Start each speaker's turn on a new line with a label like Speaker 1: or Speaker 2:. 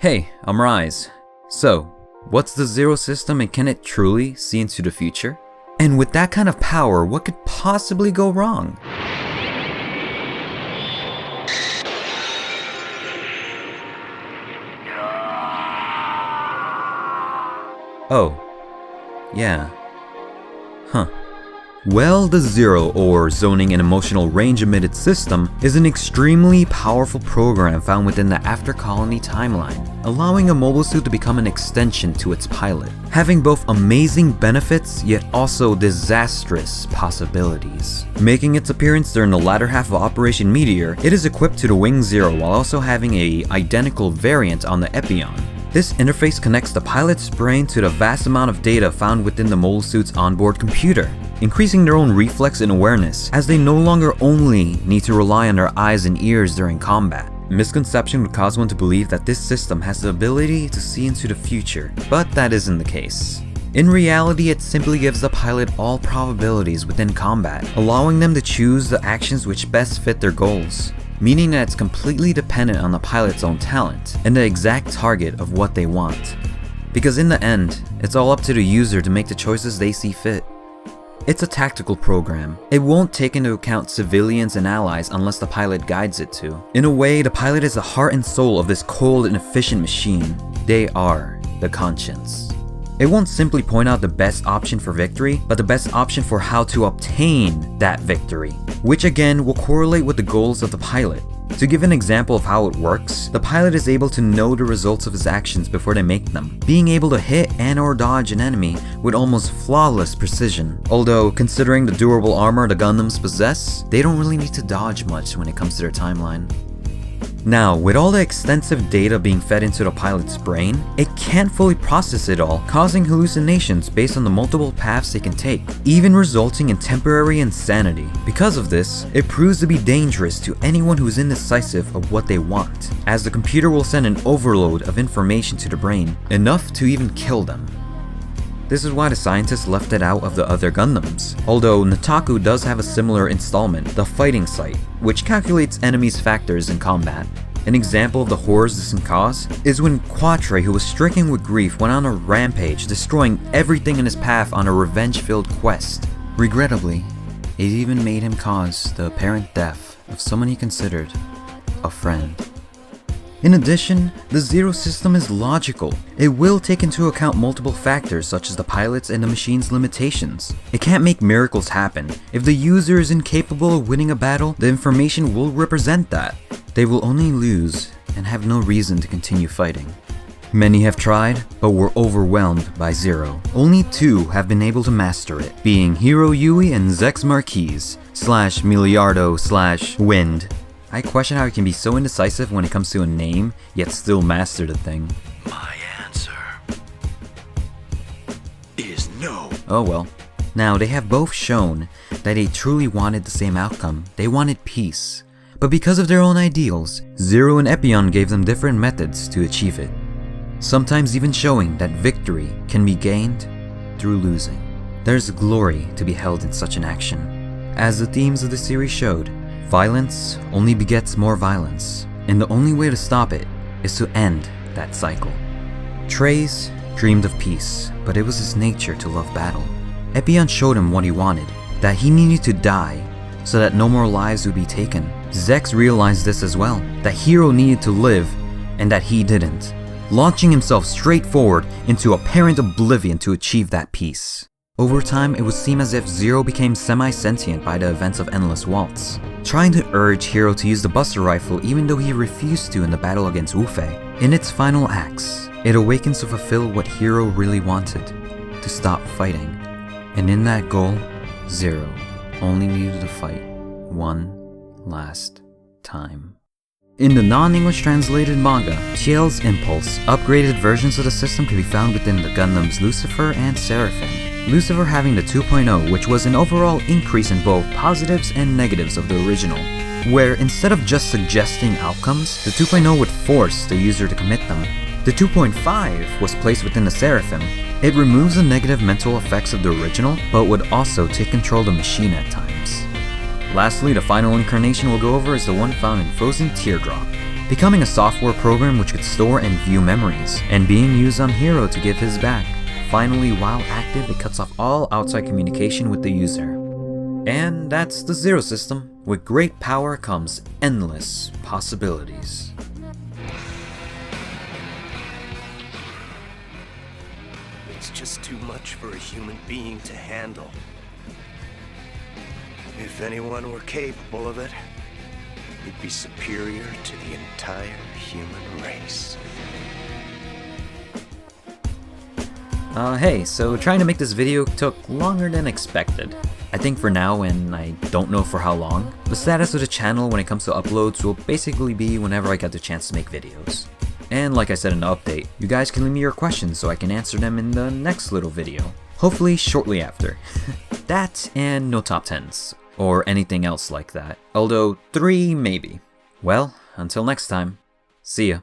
Speaker 1: Hey, I'm Rise. So, what's the Zero system and can it truly see into the future? And with that kind of power, what could possibly go wrong? Oh, yeah. Huh. Well, the Zero, or Zoning and Emotional Range Emitted System, is an extremely powerful program found within the After Colony timeline, allowing a mobile suit to become an extension to its pilot, having both amazing benefits yet also disastrous possibilities. Making its appearance during the latter half of Operation Meteor, it is equipped to the Wing Zero while also having an identical variant on the Epion. This interface connects the pilot's brain to the vast amount of data found within the mobile suit's onboard computer, increasing their own reflex and awareness, as they no longer only need to rely on their eyes and ears during combat. Misconception would cause one to believe that this system has the ability to see into the future, but that isn't the case. In reality, it simply gives the pilot all probabilities within combat, allowing them to choose the actions which best fit their goals, meaning that it's completely dependent on the pilot's own talent and the exact target of what they want. Because in the end, it's all up to the user to make the choices they see fit. It's a tactical program. It won't take into account civilians and allies unless the pilot guides it to. In a way, the pilot is the heart and soul of this cold and efficient machine. They are the conscience. It won't simply point out the best option for victory, but the best option for how to obtain that victory, which again will correlate with the goals of the pilot. To give an example of how it works, the pilot is able to know the results of his actions before they make them, being able to hit and or dodge an enemy with almost flawless precision. Although, considering the durable armor the Gundams possess, they don't really need to dodge much when it comes to their timeline. Now, with all the extensive data being fed into the pilot's brain, it can't fully process it all, causing hallucinations based on the multiple paths they can take, even resulting in temporary insanity. Because of this, it proves to be dangerous to anyone who's indecisive of what they want, as the computer will send an overload of information to the brain, enough to even kill them. This is why the scientists left it out of the other Gundams, although Nataku does have a similar installment, the Fighting Sight, which calculates enemies' factors in combat. An example of the horrors this can cause is when Quatre, who was stricken with grief, went on a rampage, destroying everything in his path on a revenge-filled quest. Regrettably, it even made him cause the apparent death of someone he considered a friend. In addition, the Zero system is logical. It will take into account multiple factors such as the pilot's and the machine's limitations. It can't make miracles happen. If the user is incapable of winning a battle, the information will represent that. They will only lose and have no reason to continue fighting. Many have tried, but were overwhelmed by Zero. Only two have been able to master it, being Hiro Yui and Zex Marquise / Miliardo / Wind. I question how he can be so indecisive when it comes to a name, yet still master the thing.
Speaker 2: My answer is no.
Speaker 1: Oh well. Now, they have both shown that they truly wanted the same outcome. They wanted peace. But because of their own ideals, Zero and Epion gave them different methods to achieve it. Sometimes even showing that victory can be gained through losing. There's glory to be held in such an action. As the themes of the series showed, violence only begets more violence, and the only way to stop it is to end that cycle. Treize dreamed of peace, but it was his nature to love battle. Epion showed him what he wanted, that he needed to die so that no more lives would be taken. Zex realized this as well, that Hiro needed to live and that he didn't, launching himself straight forward into apparent oblivion to achieve that peace. Over time, it would seem as if Zero became semi-sentient by the events of Endless Waltz, trying to urge Hiro to use the Buster Rifle even though he refused to in the battle against Ufe. In its final acts, it awakens to fulfill what Hiro really wanted, to stop fighting. And in that goal, Zero only needed to fight one last time. In the non-English translated manga, Tiel's Impulse, upgraded versions of the system can be found within the Gundams Lucifer and Seraphim. Lucifer having the 2.0, which was an overall increase in both positives and negatives of the original, where instead of just suggesting outcomes, the 2.0 would force the user to commit them. The 2.5 was placed within the Seraphim. It removes the negative mental effects of the original, but would also take control of the machine at times. Lastly, the final incarnation we'll go over is the one found in Frozen Teardrop. becoming a software program which could store and view memories, and being used on Hero to give his back. Finally, while active, it cuts off all outside communication with the user. And that's the Zero system. With great power comes endless possibilities.
Speaker 2: It's just too much for a human being to handle. If anyone were capable of it, it'd be superior to the entire human race.
Speaker 1: Hey, so trying to make this video took longer than expected. I think for now, and I don't know for how long, the status of the channel when it comes to uploads will basically be whenever I get the chance to make videos. And like I said in the update, you guys can leave me your questions so I can answer them in the next little video. Hopefully shortly after. That and no top 10s. Or anything else like that. Although 3 maybe. Well, until next time, see ya.